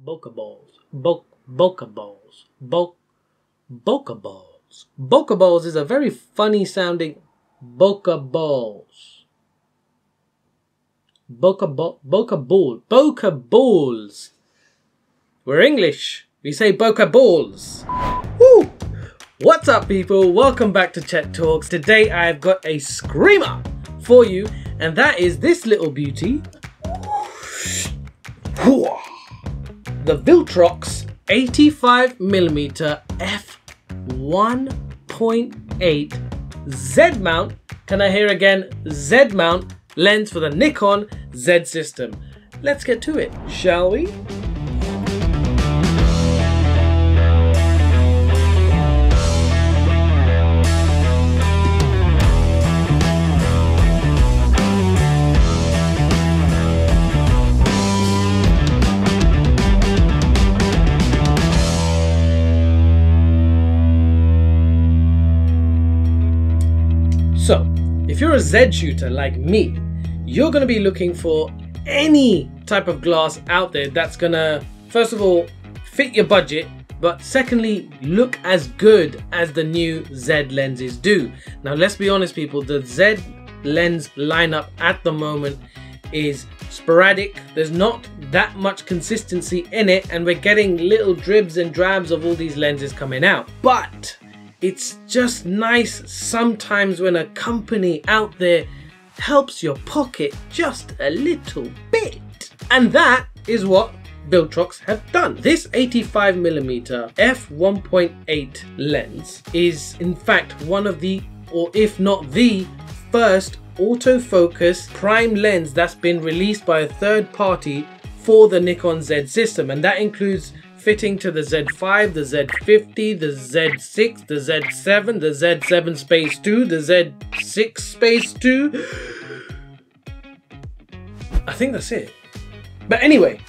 Bokeh balls. Bokeh balls. Bokeh balls. Bokeh balls is a very funny sounding bokeh balls. Bokeh balls. We're English. We say bokeh balls. Woo! What's up, people? Welcome back to Chet Talks. Today I've got a screamer for you, and that is this little beauty. The Viltrox 85mm f1.8 Z mount. Can I hear again? Z mount lens for the Nikon Z system. Let's get to it, shall we? So, if you're a Z shooter like me, you're going to be looking for any type of glass out there that's going to, first of all, fit your budget, but secondly, look as good as the new Z lenses do. Now, let's be honest, people, the Z lens lineup at the moment is sporadic. There's not that much consistency in it, and we're getting little dribs and drabs of all these lenses coming out. But it's just nice sometimes when a company out there helps your pocket just a little bit. And that is what Viltrox have done. This 85mm f1.8 lens is in fact one of the, or if not the first autofocus prime lens that's been released by a third party for the Nikon Z system, and that includes fitting to the Z5, the Z50, the Z6, the Z7, the Z7 Space 2, the Z6 Space 2. I think that's it. But anyway,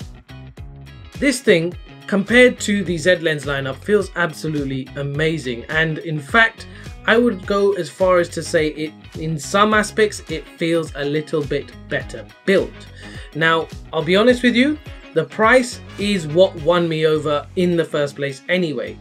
this thing compared to the Z lens lineup feels absolutely amazing, and in fact I would go as far as to say it, in some aspects, it feels a little bit better built. Now, I'll be honest with you, the price is what won me over in the first place anyway.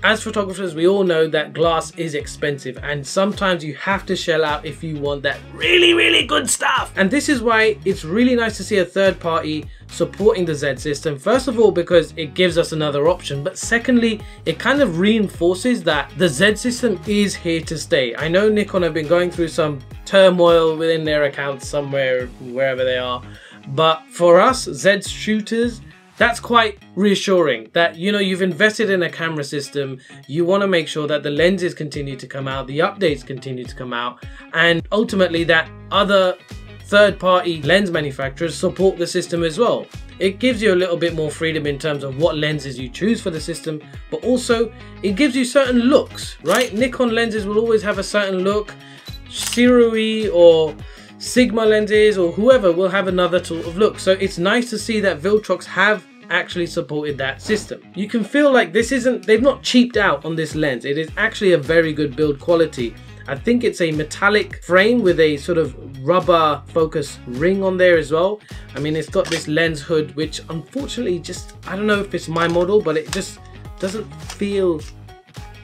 As photographers, we all know that glass is expensive, and sometimes you have to shell out if you want that really good stuff. And this is why it's really nice to see a third party supporting the Z system. First of all, because it gives us another option, but secondly, it kind of reinforces that the Z system is here to stay. I know Nikon have been going through some turmoil within their accounts somewhere, wherever they are. But for us Z shooters, that's quite reassuring that, you know, you've invested in a camera system, you want to make sure that the lenses continue to come out, the updates continue to come out, and ultimately that other third-party lens manufacturers support the system as well. It gives you a little bit more freedom in terms of what lenses you choose for the system, but also it gives you certain looks, right? Nikon lenses will always have a certain look. Zero-E or Sigma lenses or whoever will have another sort of look. So it's nice to see that Viltrox have actually supported that system. You can feel like this isn't, they've not cheaped out on this lens. It is actually a very good build quality. I think it's a metallic frame with a sort of rubber focus ring on there as well. I mean, it's got this lens hood, which unfortunately just, I don't know if it's my model, but it just doesn't feel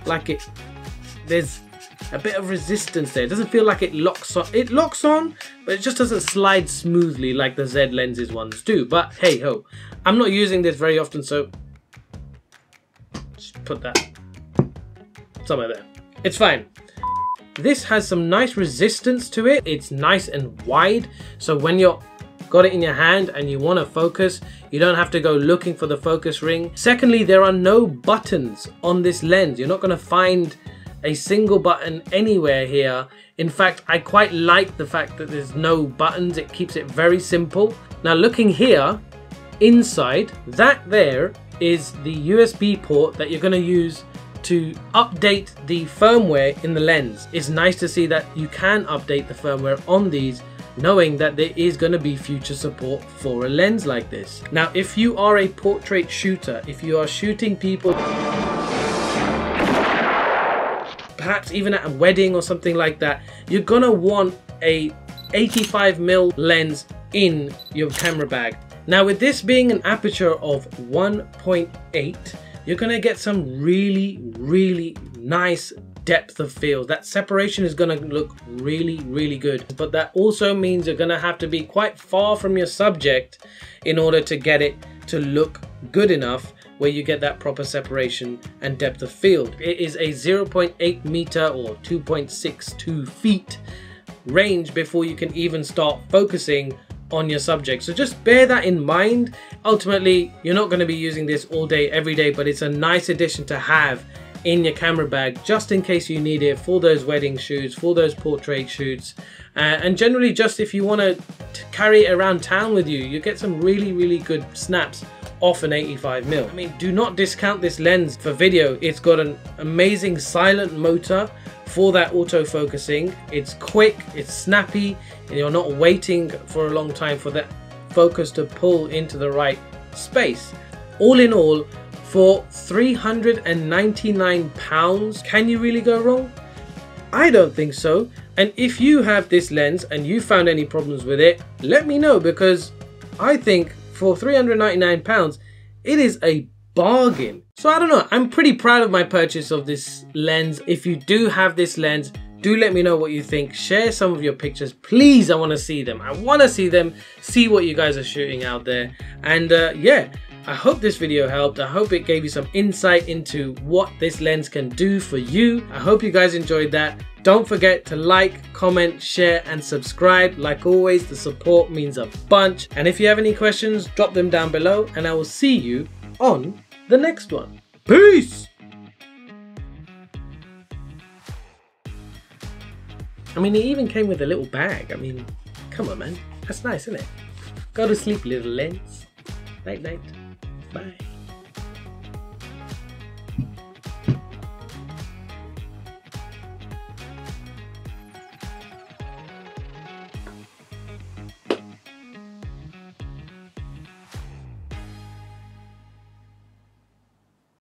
like it, there's a bit of resistance there. It doesn't feel like it locks on. It locks on, but it just doesn't slide smoothly like the Z lenses ones do. But hey ho, I'm not using this very often, so just put that somewhere there. It's fine. This has some nice resistance to it. It's nice and wide, so when you're got it in your hand and you want to focus, you don't have to go looking for the focus ring. Secondly, there are no buttons on this lens. You're not going to find a single button anywhere here. In fact, I quite like the fact that there's no buttons. It keeps it very simple. Now looking here, inside, that there is the USB port that you're going to use to update the firmware in the lens. It's nice to see that you can update the firmware on these, knowing that there is going to be future support for a lens like this. Now, if you are a portrait shooter, if you are shooting people perhaps even at a wedding or something like that, you're gonna want a 85mm lens in your camera bag. Now with this being an aperture of 1.8, you're gonna get some really nice depth of field. That separation is gonna look really good, but that also means you're gonna have to be quite far from your subject in order to get it to look good enough where you get that proper separation and depth of field. It is a 0.8 meter or 2.62 feet range before you can even start focusing on your subject. So just bear that in mind. Ultimately, you're not going to be using this all day, every day, but it's a nice addition to have in your camera bag just in case you need it for those wedding shoots, for those portrait shoots, and generally just if you want to carry it around town with you. You get some really good snaps off an 85mm. I mean, do not discount this lens for video. It's got an amazing silent motor for that autofocusing. It's quick, it's snappy, and you're not waiting for a long time for that focus to pull into the right space. All in all, for £399, can you really go wrong? I don't think so. And if you have this lens and you found any problems with it, let me know, because I think for £399, it is a bargain. So I don't know, I'm pretty proud of my purchase of this lens. If you do have this lens, do let me know what you think. Share some of your pictures, please. I want to see them. I want to see them, see what you guys are shooting out there. And yeah, I hope this video helped. I hope it gave you some insight into what this lens can do for you. I hope you guys enjoyed that. Don't forget to like, comment, share and subscribe. Like always, the support means a bunch. And if you have any questions, drop them down below and I will see you on the next one. Peace! I mean, it even came with a little bag. I mean, come on, man. That's nice, isn't it? Go to sleep, little lens. Night, night. Bye.